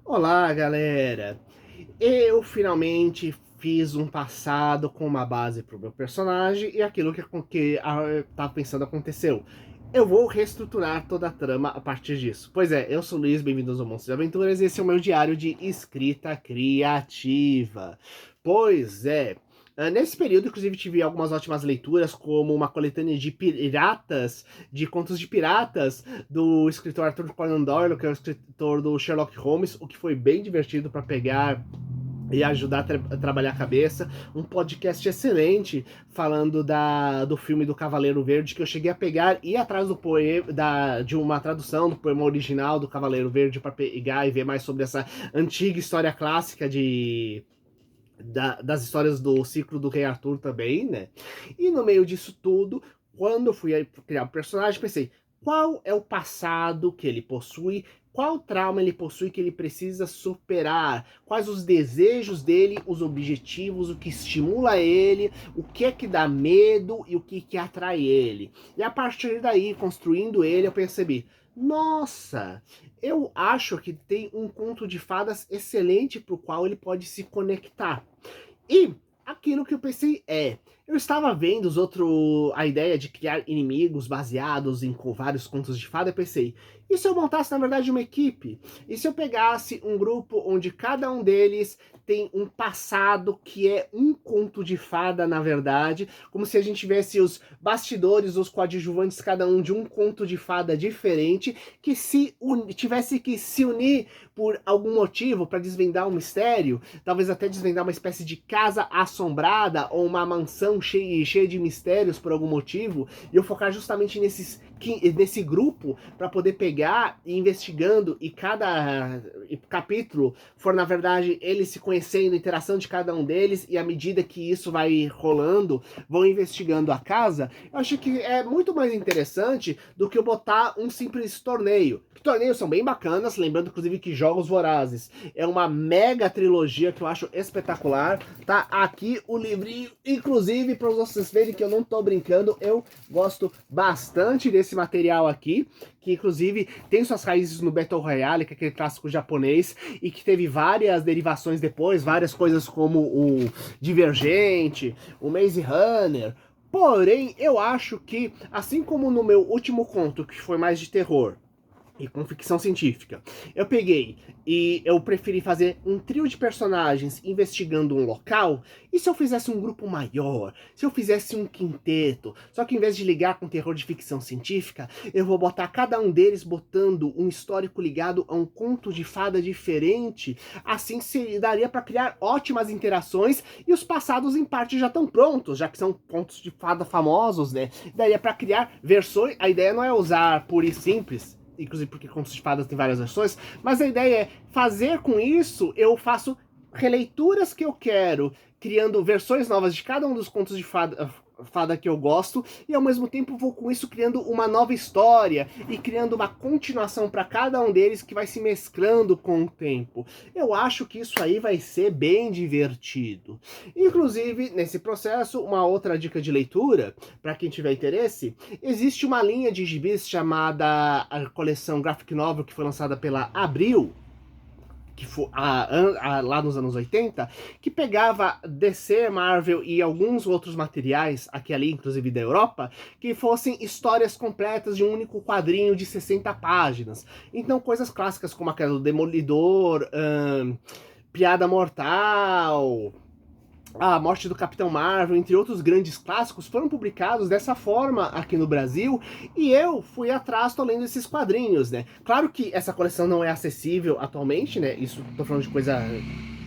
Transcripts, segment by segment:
Olá, galera! Eu finalmente fiz um passado com uma base pro meu personagem e aquilo que tava pensando aconteceu. Eu vou reestruturar toda a trama a partir disso. Pois é, eu sou o Luiz, bem-vindos ao Monstros de Aventuras e esse é o meu diário de escrita criativa. Pois é, nesse período, inclusive, tive algumas ótimas leituras, como uma coletânea de piratas, de contos de piratas, do escritor Arthur Conan Doyle, que é o escritor do Sherlock Holmes, o que foi bem divertido para pegar e ajudar a trabalhar a cabeça. Um podcast excelente falando do filme do Cavaleiro Verde, que eu cheguei a pegar e ir atrás do poema, de uma tradução do poema original do Cavaleiro Verde para pegar e ver mais sobre essa antiga história clássica das histórias do ciclo do Rei Arthur também, né? E no meio disso tudo, quando eu fui criar o personagem, pensei, qual é o passado que ele possui, qual trauma ele possui que ele precisa superar, quais os desejos dele, os objetivos, o que estimula ele, o que é que dá medo e o que atrai ele. E a partir daí, construindo ele, eu percebi, nossa, eu acho que tem um conto de fadas excelente para o qual ele pode se conectar. E aquilo que eu pensei eu estava vendo a ideia de criar inimigos baseados em vários contos de fada, e pensei, e se eu montasse na verdade uma equipe? E se eu pegasse um grupo onde cada um deles tem um passado que é um conto de fada na verdade, como se a gente tivesse os bastidores, os coadjuvantes, cada um de um conto de fada diferente, que tivesse que se unir por algum motivo para desvendar um mistério, talvez até desvendar uma espécie de casa assombrada ou uma mansão cheia de mistérios por algum motivo, e eu focar justamente nesse grupo para poder pegar e investigando, e cada capítulo for na verdade eles se conhecendo, a interação de cada um deles, e à medida que isso vai rolando, vão investigando a casa. Eu acho que é muito mais interessante do que eu botar um simples torneio. Torneios são bem bacanas, lembrando inclusive que Jogos Vorazes é uma mega trilogia que eu acho espetacular. Tá aqui o livrinho, inclusive para vocês verem que eu não tô brincando, eu gosto bastante desse material aqui, que inclusive tem suas raízes no Battle Royale, que é aquele clássico japonês, e que teve várias derivações depois, várias coisas como o Divergente, o Maze Runner. Porém, eu acho que, assim como no meu último conto, que foi mais de terror, e com ficção científica, eu peguei e eu preferi fazer um trio de personagens investigando um local. E se eu fizesse um grupo maior? Se eu fizesse um quinteto? Só que em vez de ligar com terror de ficção científica, eu vou botar cada um deles botando um histórico ligado a um conto de fada diferente. Assim daria para criar ótimas interações, e os passados em parte já estão prontos, já que são contos de fada famosos, né? Daria para criar versões. A ideia não é usar puro e simples, inclusive porque contos de fadas tem várias versões, mas a ideia é fazer com isso, eu faço releituras que eu quero, criando versões novas de cada um dos contos de fada que eu gosto, e ao mesmo tempo vou com isso criando uma nova história e criando uma continuação para cada um deles que vai se mesclando com o tempo. Eu acho que isso aí vai ser bem divertido. Inclusive, nesse processo, uma outra dica de leitura, para quem tiver interesse, existe uma linha de gibis chamada a coleção Graphic Novel, que foi lançada pela Abril, que foi lá nos anos 80, que pegava DC, Marvel e alguns outros materiais, aqui ali, inclusive da Europa, que fossem histórias completas de um único quadrinho de 60 páginas. Então, coisas clássicas como aquela do Demolidor, Piada Mortal, a Morte do Capitão Marvel, entre outros grandes clássicos, foram publicados dessa forma aqui no Brasil, e eu fui atrás, tô lendo esses quadrinhos, né? Claro que essa coleção não é acessível atualmente, né? Isso, tô falando de coisa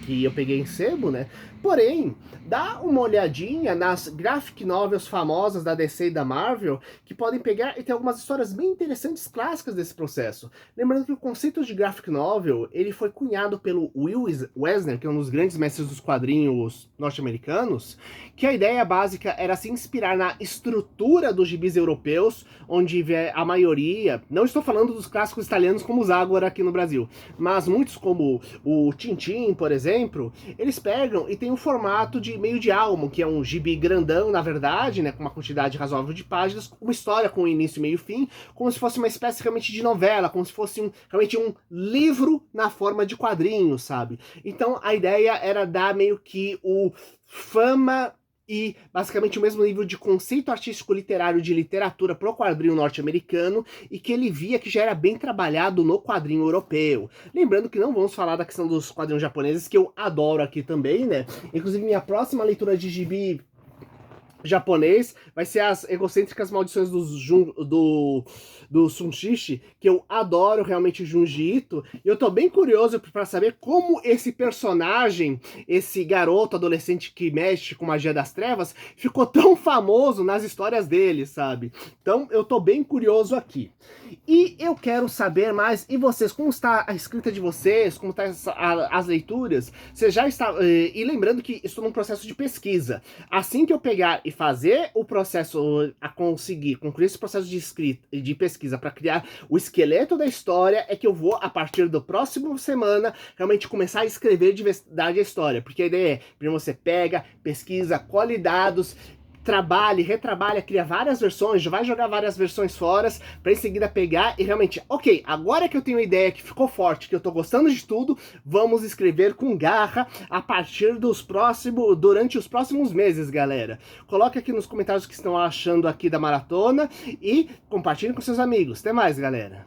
que eu peguei em sebo, né? Porém, dá uma olhadinha nas graphic novels famosas da DC e da Marvel, que podem pegar e ter algumas histórias bem interessantes, clássicas desse processo. Lembrando que o conceito de graphic novel, ele foi cunhado pelo Will Eisner, que é um dos grandes mestres dos quadrinhos norte-americanos, que a ideia básica era se inspirar na estrutura dos gibis europeus, onde a maioria, não estou falando dos clássicos italianos como os Ágora aqui no Brasil, mas muitos como o Tintin, por exemplo, exemplo, eles pegam e tem um formato de meio de álbum, que é um gibi grandão, na verdade, né, com uma quantidade razoável de páginas, uma história com início, meio e fim, como se fosse uma espécie realmente de novela, como se fosse realmente um livro na forma de quadrinho, sabe? Então a ideia era dar meio que o fama e basicamente o mesmo nível de conceito artístico literário de literatura pro quadrinho norte-americano, e que ele via que já era bem trabalhado no quadrinho europeu. Lembrando que não vamos falar da questão dos quadrinhos japoneses, que eu adoro aqui também, né? Inclusive minha próxima leitura de gibi japonês vai ser as egocêntricas maldições do Sunshishi, que eu adoro realmente o Junji Ito, e eu tô bem curioso para saber como esse personagem, esse garoto adolescente que mexe com magia das trevas, ficou tão famoso nas histórias dele, sabe? Então eu tô bem curioso aqui. E eu quero saber mais, e vocês, como está a escrita de vocês, como está as leituras? Você já está... E lembrando que estou num processo de pesquisa. Assim que eu pegar e fazer o processo, a conseguir concluir esse processo de escrita, de pesquisa para criar o esqueleto da história, é que eu vou, a partir do próximo semana, realmente começar a escrever de verdade a história. Porque a ideia é, primeiro você pega, pesquisa, colhe dados, trabalha, retrabalha, cria várias versões, vai jogar várias versões fora, para em seguida pegar e realmente, ok, agora que eu tenho uma ideia que ficou forte, que eu tô gostando de tudo, vamos escrever com garra a partir durante os próximos meses, galera. Coloque aqui nos comentários o que estão achando aqui da maratona e compartilhe com seus amigos. Até mais, galera.